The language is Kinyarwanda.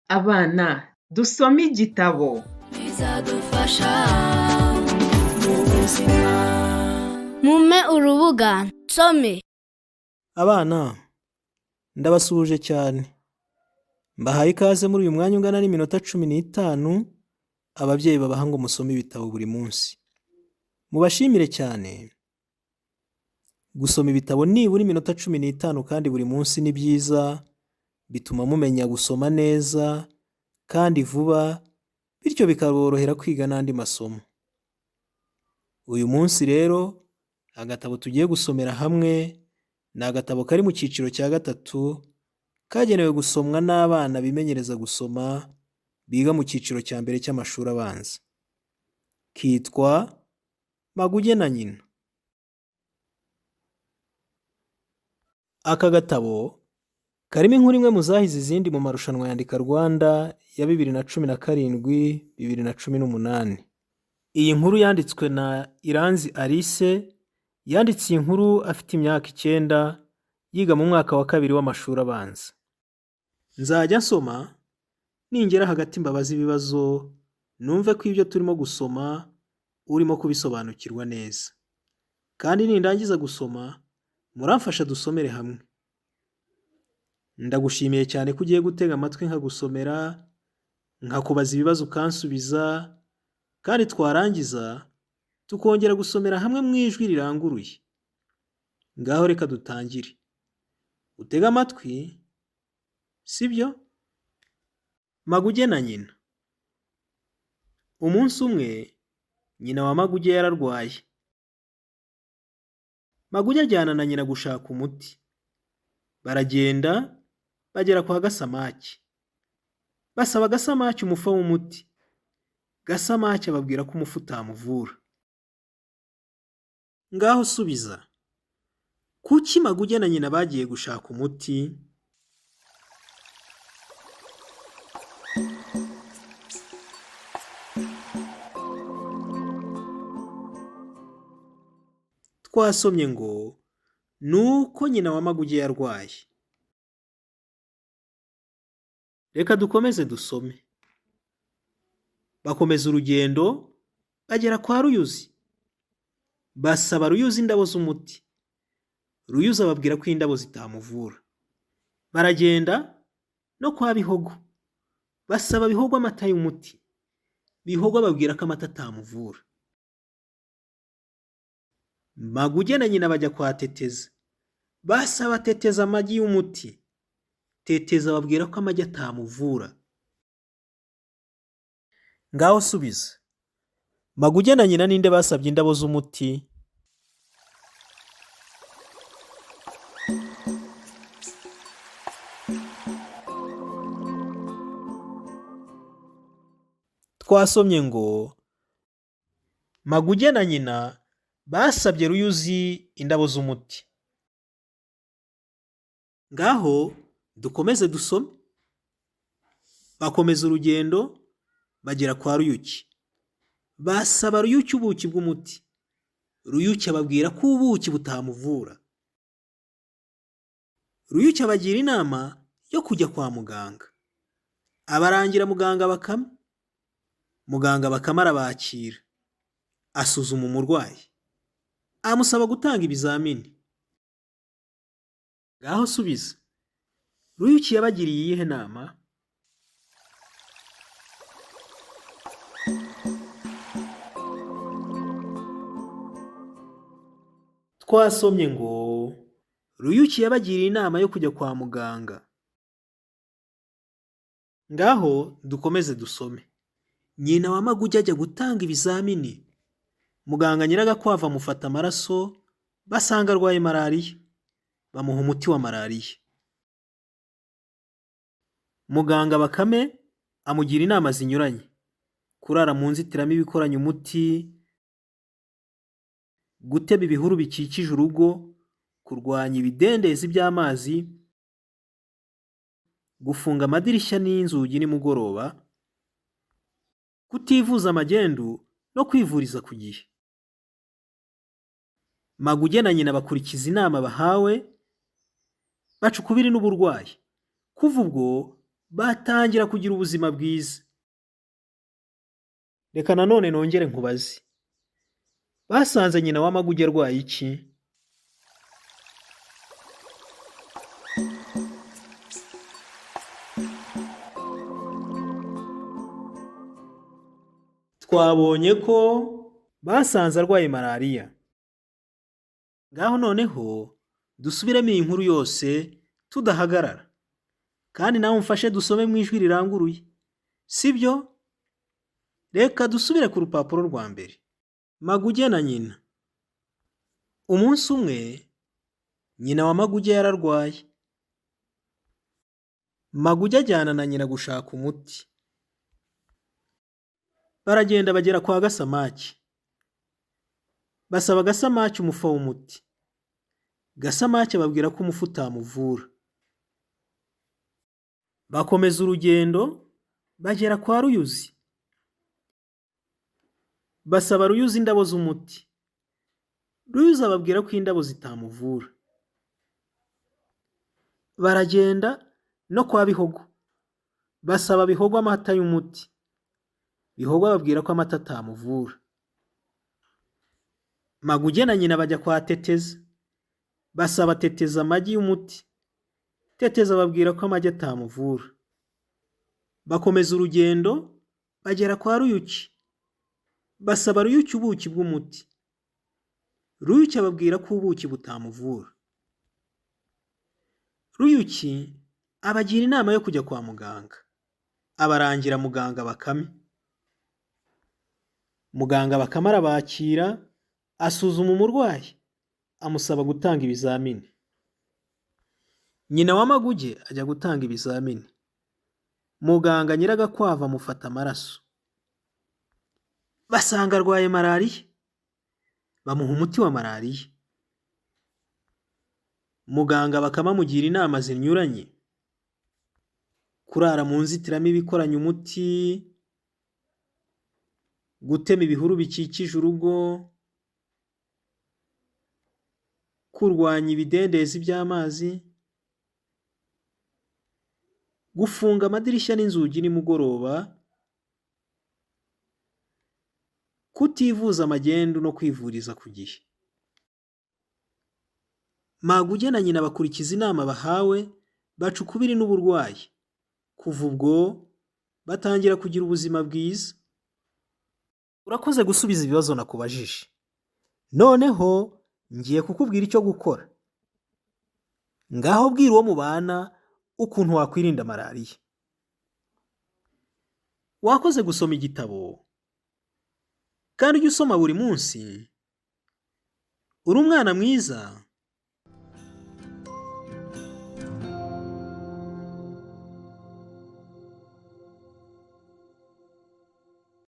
Abana dusome igitabo. bizadufasha mu buzima. Mumpe urubuga nsome. Abana, ndabasuhuje cyane. Mbahaye ikaze muri uyu mwanya ungana n'iminota 15 ababyeyi babaha ngo musome ibitabo buri munsi. Mubashimire cyane. Gusoma ibitabo nibura iminota 15 kandi buri munsi ni byiza, bituma mumenya gusoma neza kandi vuba, bityo bikaborohera kwiga n'andi masomo. Uyu munsi rero, agatabo tugiye gusomera hamwe ni agatabo kari mu cyiciro cya 3 kagenewe gusomwa n'abana bimenyereza gusoma biga mu cyiciro cya mbere cy'amashuri abanza. Kitwa Maguge na nyina. Aka gatabo karimo inkuru imwe mu zahize izindi mu marushanwa yandika Rwanda ya 2017-2018. Iyi nkuru yanditswe na IRANZI Alice, yanditse iyi nkuru afite imyaka 9, yiga mu mwaka wa 2 w'amashuri abanza. Nzajya nsoma, ningera hagati mbabaza ibibazo, numve ko ibyo turimo gusoma urimo kubisobanukirwa neza. Kandi nindangiza gusoma, muramfasha dusomere hamwe. Ndagushimiye cyane ko ugiye gutega amatwi nkagusomera, nkakubaza ibibazo ukansubiza, kandi twarangiza tukongera gusomera hamwe mu ijwi riranguruye. Ngaho reka dutangire. Utega amatwi, sibyo? Maguge na nyina. Umunsi umwe, nyina wa Maguge yararwaye. Maguge ajyana na nyina gushaka umuti. Baragenda, bagera kwa Gasamaki. Basaba Gasamaki umufa w'umuti. Gasamaki ababwira ko umufu utamuvura. Ngaho subiza. Kuki Maguge na nyina bagiye gushaka umuti? Twasomye ngo nuko nyina wa Maguge yarwaye. Reka dukomeze dusome. Bakomeza urugendo, bagera kwa Ruyuzi. Basaba Ruyuzi indabo z'umuti. Ruyuzi ababwira ko indabo zitamuvura. Baragenda no kwa Bihogo. Basaba Bihogo amata y'umuti. Bihogo ababwira ko amata atamuvura. Maguge na nyina bajya kwa Teteza. Basaba Teteza amagi y'umuti. Teteza ababwira ko amagi atamuvura. Ngaho subiza. Maguge na nyina ninde basabye indabo z'umuti? Twasomye ngo Maguge na nyina basabye Ruyuzi indabo z'umuti. Ngaho dukomeze dusome. Bakomeza urugendo, bagera kwa Ruyuki. Basaba Ruyuki ubuki bw'umuti. Ruyuki ababwira ko ubuki butamuvura. Ruyuki abagira inama yo kujya kwa muganga. Abarangira muganga Bakame. Muganga Bakame arabakira. Asuzuma umurwayi. Amusaba gutanga ibizamini. Ngaho subiza. Ruyuki yabagiriye iyihe nama? Twasomye ngo Ruyuki yabagiriye inama yo kujya kwa muganga. Ngaho dukomeze dusome. Nyina wa Maguge ajya gutanga ibizamini. Muganga Nyiragakwavu amufata amaraso, basanga arwaye malariya. Bamuha umuti wa malariya. Muganga Bakame amugira inama zinyuranye. Kurara mu nzitiramibu ikoranye umuti, gutema ibihuru bikikije urugo, kurwanya ibidendezi by'amazi, gufunga amadirishya n'inzugi nimugoroba, kutivuza magendu no kwivuriza ku gihe. Maguge na nyina bakurikiza inama bahawe, baca ukubiri n'uburwayi. Kuva ubwo batangira kugira ubuzima bwiza. Reka nanone nongere nkubaze, basanze nyina wa Maguge arwaye iki? Twabonye ko basanze arwaye malariya. Ngaho noneho dusubiremo iyi nkuru yose tudahagarara, kandi nawe umfashe dusome mu ijwi riranguruye, sibyo? Reka dusubire ku rupapuro rwa mbere. Maguge na nyina. Umunsi umwe nyina wa Maguge yararwaye. Maguge ajyana na nyina gushaka umuti. Baragenda bagera kwa Gasamaki. Basaba Gasamaki umufa w'umuti. Gasamaki ababwira ko umufu utamuvura. Bakomeza urugendo bagera kwa Ruyuzi. Basaba Ruyuzi indabo z'umuti. Ruyuzi ababwira ko indabo zitamuvura. Baragenda no kwa Bihogo. Basaba Bihogo amata y'umuti. Bihogo ababwira ko amata atamuvura. Maguge na nyina bajya kwa Teteza. Basaba Teteza amagi y'umuti. Teteza ababwira ko amagi atamuvura. Bakomeza urugendo bagera kwa Ruyuki. Basaba Ruyuki ubuki bw'umuti. Ruyuki ababwira ko ubuki butamuvura. Ruyuki abagira inama yo kujya kwa muganga. Abarangira muganga Bakame. Muganga Bakame arabakira, asuzuma umurwayi, amusaba gutanga ibizamini. Nyina wa Maguge ajya gutanga ibizamini. Muganga Nyiragakwavu amufata amaraso. Basanga arwaye malariya. Bamuha umuti wa malariya. Muganga Bakame amugira inama zinyuranye. Kurara mu nzitiramibu ikoranye umuti, gutema ibihuru bikikije urugo, kurwanya ibidendezi by'amazi, gufunga amadirishya n'inzugi nimugoroba, kutivuza magendu no kwivuriza ku gihe. Maguge na nyina bakurikiza inama bahawe, baca ukubiri n'uburwayi. Kuva ubwo batangira kugira ubuzima bwiza. Urakoze gusubiza ibibazo nakubajije. Noneho ngiye kukubwira icyo gukora. Ngaho bwira uwo mubana ukuntu wakwirinda malariya. Wakoze gusoma igitabo, kandi ujye usoma buri munsi. Uri umwana mwiza.